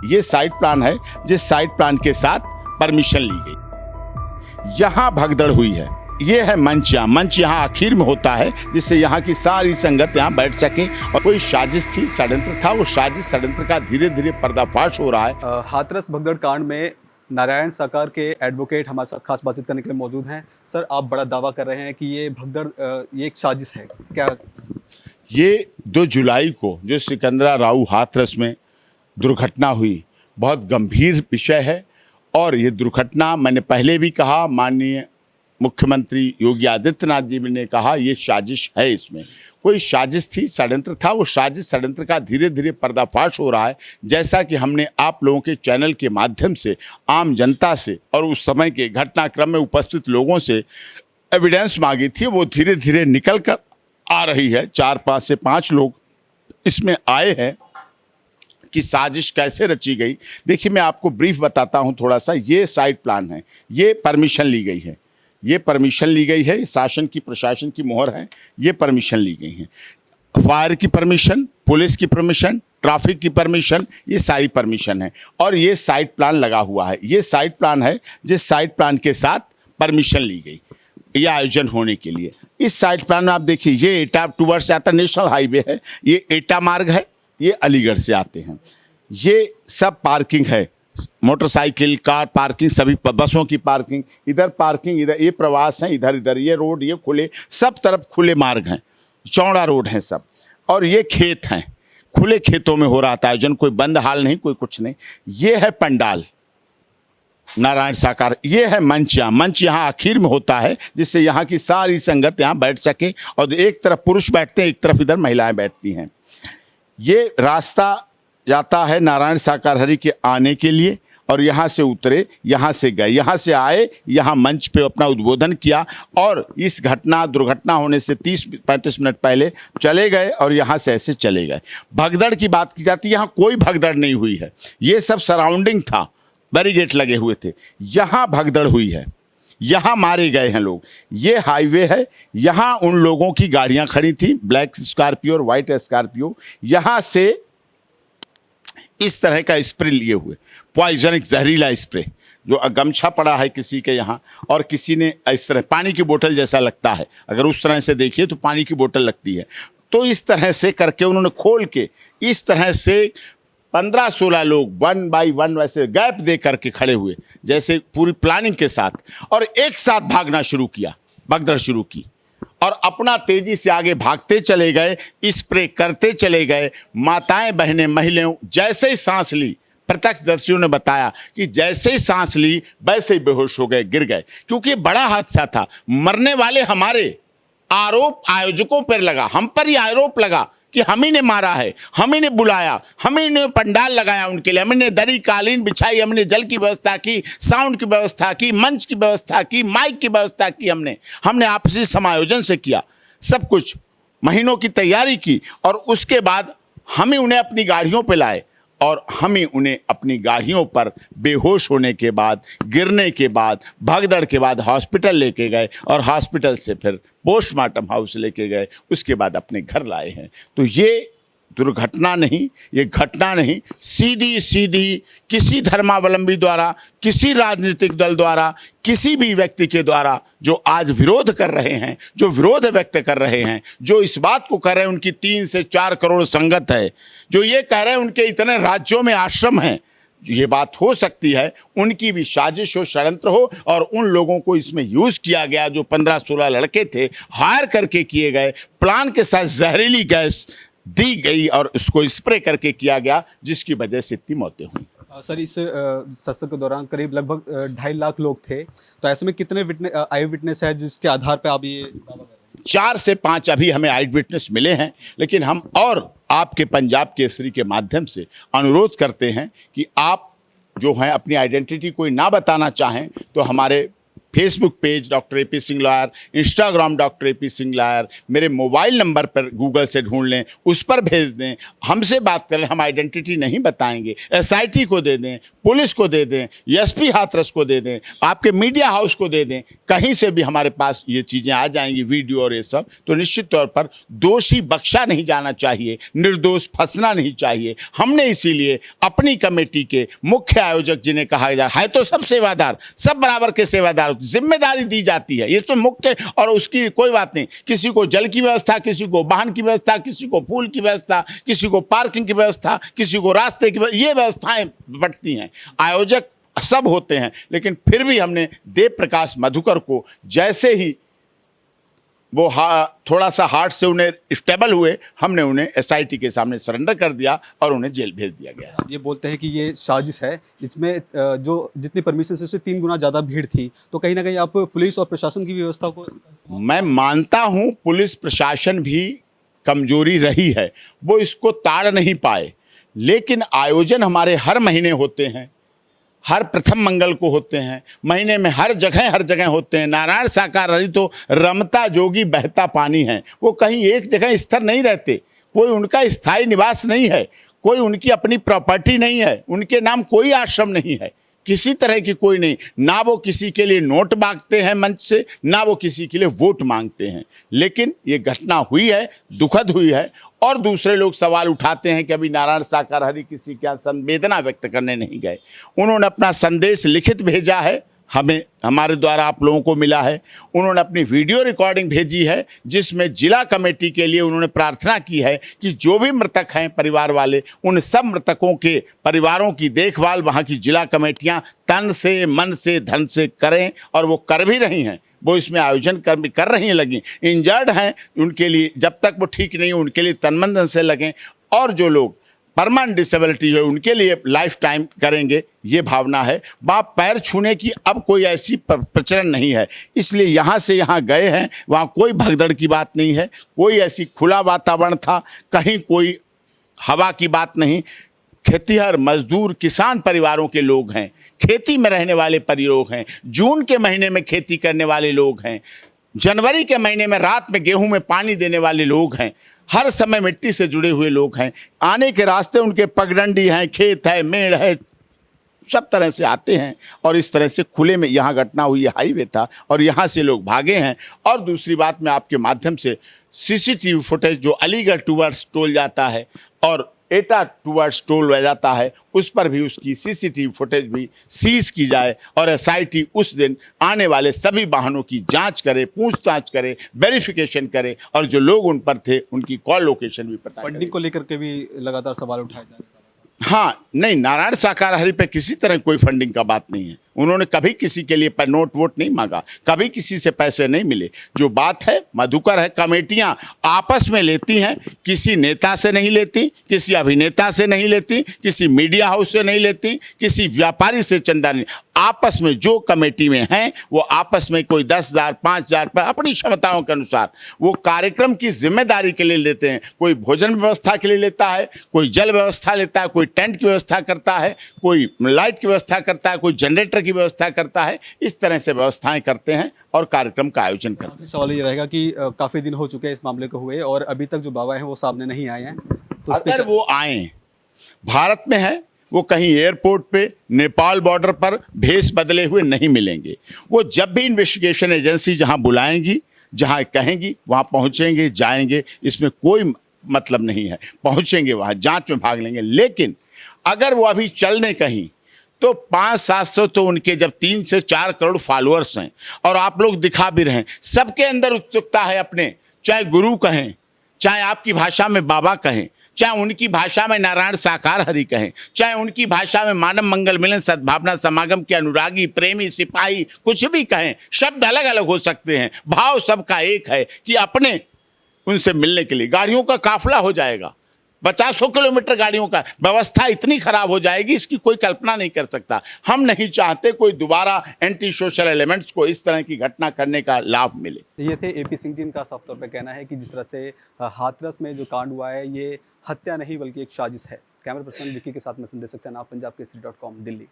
ये site plan है जिस साइट प्लान के साथ परमिशन ली गई। यहाँ भगदड़ हुई है। ये है मंच। मंच यहाँ आखिर में होता है जिससे यहाँ की सारी संगत यहाँ बैठ सके। और कोई साजिश थी, षड्यंत्र था। वो साजिश षड्यंत्र का धीरे धीरे पर्दाफाश हो रहा है। हाथरस भगदड़ कांड में नारायण साकार के एडवोकेट हमारे साथ खास बातचीत करने के लिए मौजूद हैं। सर, आप बड़ा दावा कर रहे हैं कि ये भगदड़ ये एक साजिश है, क्या? ये 2 जुलाई को जो सिकंदरा राव हाथरस में दुर्घटना हुई, बहुत गंभीर विषय है। और ये दुर्घटना मैंने पहले भी कहा, माननीय मुख्यमंत्री योगी आदित्यनाथ जी ने कहा ये साजिश है। इसमें कोई साजिश थी, षड्यंत्र था। वो साजिश षड्यंत्र का धीरे धीरे पर्दाफाश हो रहा है। जैसा कि हमने आप लोगों के चैनल के माध्यम से आम जनता से और उस समय के घटनाक्रम में उपस्थित लोगों से एविडेंस मांगी थी, वो धीरे धीरे निकल कर आ रही है। 4-5 से 5 लोग इसमें आए हैं कि साजिश कैसे रची गई। देखिए, मैं आपको ब्रीफ बताता हूं थोड़ा सा। ये साइट प्लान है, ये परमिशन ली गई है, ये परमिशन ली गई है, शासन की प्रशासन की मोहर है, ये परमिशन ली गई है। फायर की परमिशन, पुलिस की परमिशन, ट्रैफिक की परमिशन, ये सारी परमिशन है। और ये साइट प्लान लगा हुआ है। ये साइट प्लान है जिस साइट प्लान के साथ परमिशन ली गई ये आयोजन होने के लिए। इस साइट प्लान में आप देखिए, ये एटा टूवर्ड से आता नेशनल हाईवे है, ये एटा मार्ग है, ये अलीगढ़ से आते हैं। ये सब पार्किंग है, मोटरसाइकिल, कार पार्किंग, सभी बसों की पार्किंग, इधर पार्किंग, इधर ये प्रवास हैं, इधर इधर ये रोड, ये खुले, सब तरफ खुले मार्ग हैं, चौड़ा रोड हैं सब। और ये खेत हैं, खुले खेतों में हो रहा था आयोजन, कोई बंद हाल नहीं, कोई कुछ नहीं। ये है पंडाल नारायण साकार, ये है मंच। मंच यहाँ आखिर में होता है जिससे यहाँ की सारी संगत यहाँ बैठ सके। और एक तरफ पुरुष बैठते हैं, एक तरफ इधर महिलाएं बैठती हैं। ये रास्ता जाता है नारायण साकार हरि के आने के लिए। और यहाँ से उतरे, यहाँ से गए, यहाँ से आए, यहाँ मंच पे अपना उद्बोधन किया। और इस दुर्घटना होने से 30-35 मिनट पहले चले गए और यहाँ से ऐसे चले गए। भगदड़ की बात की जाती है, यहाँ कोई भगदड़ नहीं हुई है। ये सब सराउंडिंग था, बैरिकेड लगे हुए थे। यहाँ भगदड़ हुई है, यहाँ मारे गए हैं लोग। ये हाईवे है, यहाँ उन लोगों की गाड़ियाँ खड़ी थी, ब्लैक स्कॉर्पियो और वाइट स्कॉर्पियो। यहाँ से इस तरह का स्प्रे लिए हुए, पॉइजनिक जहरीला स्प्रे, जो गमछा पड़ा है किसी के यहाँ, और किसी ने इस तरह पानी की बोतल जैसा लगता है, अगर उस तरह से देखिए तो पानी की बोतल लगती है। तो इस तरह से करके उन्होंने खोल के इस तरह से 15-16 लोग 1 बाय 1 वैसे गैप दे करके खड़े हुए, जैसे पूरी प्लानिंग के साथ, और एक साथ भागना शुरू किया, भगदड़ शुरू की। और अपना तेजी से आगे भागते चले गए, स्प्रे करते चले गए। माताएं, बहनें, महिलाएं जैसे ही सांस ली, प्रत्यक्षदर्शियों ने बताया कि जैसे ही सांस ली वैसे ही बेहोश हो गए, गिर गए। क्योंकि बड़ा हादसा था। मरने वाले हमारे आरोप आयोजकों पर लगा, हम पर ही आरोप लगा कि हम ही ने मारा है, हम ही ने बुलाया, हम ही ने पंडाल लगाया उनके लिए, हमने दरी कालीन बिछाई, हमने जल की व्यवस्था की, साउंड की व्यवस्था की, मंच की व्यवस्था की, माइक की व्यवस्था की, हमने आपसी समायोजन से किया, सब कुछ महीनों की तैयारी की। और उसके बाद हम ही उन्हें अपनी गाड़ियों पे लाए और हम ही उन्हें अपनी गाड़ियों पर बेहोश होने के बाद, गिरने के बाद, भगदड़ के बाद हॉस्पिटल लेके गए और हॉस्पिटल से फिर पोस्टमार्टम हाउस लेके गए, उसके बाद अपने घर लाए हैं। तो ये दुर्घटना नहीं, ये घटना नहीं, सीधी सीधी किसी धर्मावलंबी द्वारा, किसी राजनीतिक दल द्वारा, किसी भी व्यक्ति के द्वारा जो आज विरोध कर रहे हैं, जो विरोध व्यक्त कर रहे हैं, जो इस बात को कह रहे हैं उनकी 3 से 4 करोड़ संगत है, जो ये कह रहे हैं उनके इतने राज्यों में आश्रम हैं, ये बात हो सकती है उनकी भी साजिश हो, षड्यंत्र हो, और उन लोगों को इसमें यूज़ किया गया जो 15-16 लड़के थे, हायर करके किए गए, प्लान के साथ जहरीली गैस दी गई और उसको स्प्रे करके किया गया, जिसकी वजह से इतनी मौतें हुई। सर, इस सत्संग के दौरान करीब लगभग 2.5 लाख लोग थे, तो ऐसे में कितने आई विटनेस है जिसके आधार पर आप ये दावा कर रहे हैं? 4 से 5 अभी हमें आई विटनेस मिले हैं, लेकिन हम और आपके पंजाब केसरी के माध्यम से अनुरोध करते हैं कि आप जो हैं अपनी आइडेंटिटी कोई ना बताना चाहें तो हमारे Facebook page doctor A P Singh lawyer, Instagram doctor A P Singh lawyer, मेरे मोबाइल नंबर पर गूगल से ढूंढ लें, उस पर भेज दें, हमसे बात करें, हम आइडेंटिटी नहीं बताएंगे, एसआईटी को दे दें, पुलिस को दे दें, एसपी हाथरस को दे दें, आपके मीडिया हाउस को दे दें, कहीं से भी हमारे पास ये चीज़ें आ जाएंगी, वीडियो और ये सब, तो निश्चित तौर पर दोषी बख्शा नहीं जाना चाहिए, निर्दोष फंसना नहीं चाहिए। हमने इसीलिए अपनी कमेटी के मुख्य आयोजक जिन्हें कहा जाए है तो सब सेवादार, सब बराबर के सेवादार, जिम्मेदारी दी जाती है इसमें मुख्य, और उसकी कोई बात नहीं, किसी को जल की व्यवस्था, किसी को वाहन की व्यवस्था, किसी को फूल की व्यवस्था, किसी को पार्किंग की व्यवस्था, किसी को रास्ते की व्यवस्था, ये व्यवस्थाएं बंटती हैं, आयोजक सब होते हैं। लेकिन फिर भी हमने देव प्रकाश मधुकर को जैसे ही वो थोड़ा सा हार्ट से उन्हें स्टेबल हुए, हमने उन्हें एसआईटी के सामने सरेंडर कर दिया और उन्हें जेल भेज दिया गया। आप ये बोलते हैं कि ये साजिश है, इसमें जो जितनी परमिशन से उससे 3 गुना ज़्यादा भीड़ थी, तो कहीं ना कहीं आप पुलिस और प्रशासन की व्यवस्था को। मैं मानता हूं पुलिस प्रशासन भी कमजोरी रही है, वो इसको ताड़ नहीं पाए, लेकिन आयोजन हमारे हर महीने होते हैं, हर प्रथम मंगल को होते हैं, महीने में हर जगह होते हैं। नारायण साकार तो रमता जोगी बहता पानी है, वो कहीं एक जगह स्थिर नहीं रहते, कोई उनका स्थायी निवास नहीं है, कोई उनकी अपनी प्रॉपर्टी नहीं है, उनके नाम कोई आश्रम नहीं है, किसी तरह की कोई नहीं, ना वो किसी के लिए नोट मांगते हैं मंच से, ना वो किसी के लिए वोट मांगते हैं। लेकिन ये घटना हुई है, दुखद हुई है, और दूसरे लोग सवाल उठाते हैं कि अभी नारायण साकार किसी क्या संवेदना व्यक्त करने नहीं गए। उन्होंने अपना संदेश लिखित भेजा है, हमें हमारे द्वारा आप लोगों को मिला है। उन्होंने अपनी वीडियो रिकॉर्डिंग भेजी है, जिसमें जिला कमेटी के लिए उन्होंने प्रार्थना की है कि जो भी मृतक हैं परिवार वाले, उन सब मृतकों के परिवारों की देखभाल वहाँ की जिला कमेटियाँ तन से, मन से, धन से करें, और वो कर भी रही हैं। वो इसमें आयोजन कर रही हैं, लगी इंजर्ड हैं उनके लिए, जब तक वो ठीक नहीं उनके लिए तन मन धन से लगें, और जो लोग परमानेंट डिसेबिलिटी है उनके लिए लाइफ टाइम करेंगे, ये भावना है। बाप पैर छूने की अब कोई ऐसी प्रचलन नहीं है, इसलिए यहाँ से यहाँ गए हैं, वहाँ कोई भगदड़ की बात नहीं है, कोई ऐसी खुला वातावरण था, कहीं कोई हवा की बात नहीं। खेतीहर मजदूर किसान परिवारों के लोग हैं, खेती में रहने वाले लोग हैं, जून के महीने में खेती करने वाले लोग हैं, जनवरी के महीने में रात में गेहूं में पानी देने वाले लोग हैं, हर समय मिट्टी से जुड़े हुए लोग हैं। आने के रास्ते उनके पगडंडी हैं, खेत है, मेड़ है, सब तरह से आते हैं, और इस तरह से खुले में यहाँ घटना हुई, हाईवे था और यहाँ से लोग भागे हैं। और दूसरी बात, मैं आपके माध्यम से सीसीटीवी फुटेज जो अलीगढ़ टूवर्ड्स टोल जाता है और एटा टूवर्ड्स टोल रह जाता है, उस पर भी उसकी सीसीटीवी फुटेज भी सीज की जाए, और एसआईटी उस दिन आने वाले सभी वाहनों की जांच करे, पूछताछ करे, वेरिफिकेशन करे, और जो लोग उन पर थे उनकी कॉल लोकेशन भी पता करे। फंडिंग को लेकर के भी लगातार सवाल उठाए जा रहे हैं। हाँ, नहीं, नारायण साकार पे किसी तरह कोई फंडिंग का बात नहीं है। उन्होंने कभी किसी के लिए नोट वोट नहीं मांगा, कभी किसी से पैसे नहीं मिले। जो बात है मधुकर है, कमेटियां आपस में लेती हैं, किसी नेता से नहीं लेती, किसी अभिनेता से नहीं लेती, किसी मीडिया हाउस से नहीं लेती, किसी व्यापारी से चंदा नहीं, आपस में जो कमेटी में हैं वो आपस में कोई 10,000 5,000 पर अपनी क्षमताओं के अनुसार वो कार्यक्रम की जिम्मेदारी के लिए लेते हैं। कोई भोजन व्यवस्था के लिए लेता है, कोई जल व्यवस्था लेता है, कोई टेंट की व्यवस्था करता है, कोई लाइट की व्यवस्था करता है, कोई जनरेटर की व्यवस्था करता है। इस तरह से व्यवस्थाएं करते हैं और कार्यक्रम का आयोजन करते हैं। सवाल ये रहेगा कि काफ़ी दिन हो चुके हैं इस मामले को हुए, और अभी तक जो बाबा हैं वो सामने नहीं आए हैं, तो अगर वो आए, भारत में है, वो कहीं एयरपोर्ट पे, नेपाल बॉर्डर पर भेष बदले हुए नहीं मिलेंगे। वो जब भी इन्वेस्टिगेशन एजेंसी जहां बुलाएंगी, जहां कहेंगी, वहां पहुंचेंगे, जाएंगे, इसमें कोई मतलब नहीं है, पहुंचेंगे वहां, जांच में भाग लेंगे। लेकिन अगर वो अभी चल दें कहीं, तो 500-700 तो उनके जब 3 से 4 करोड़ फॉलोअर्स हैं, और आप लोग दिखा भी रहे हैं, सबके अंदर उत्सुकता है अपने, चाहे गुरु कहें, चाहे आपकी भाषा में बाबा कहें, चाहे उनकी भाषा में नारायण साकार हरि कहें, चाहे उनकी भाषा में मानव मंगल मिलन सद्भावना समागम के अनुरागी, प्रेमी, सिपाही, कुछ भी कहें, शब्द अलग अलग हो सकते हैं, भाव सबका एक है कि अपने उनसे मिलने के लिए गाड़ियों का काफिला हो जाएगा, 50 किलोमीटर गाड़ियों का, व्यवस्था इतनी खराब हो जाएगी, इसकी कोई कल्पना नहीं कर सकता। हम नहीं चाहते कोई दोबारा एंटी सोशल एलिमेंट्स को इस तरह की घटना करने का लाभ मिले। ये थे एपी सिंह जी, इनका साफ तौर पे कहना है कि जिस तरह से हाथरस में जो कांड हुआ है, ये हत्या नहीं बल्कि एक साजिश है। कैमरा पर्सन विकी के साथ में संदेश सक्सेना, पंजाब केसरी.com, दिल्ली।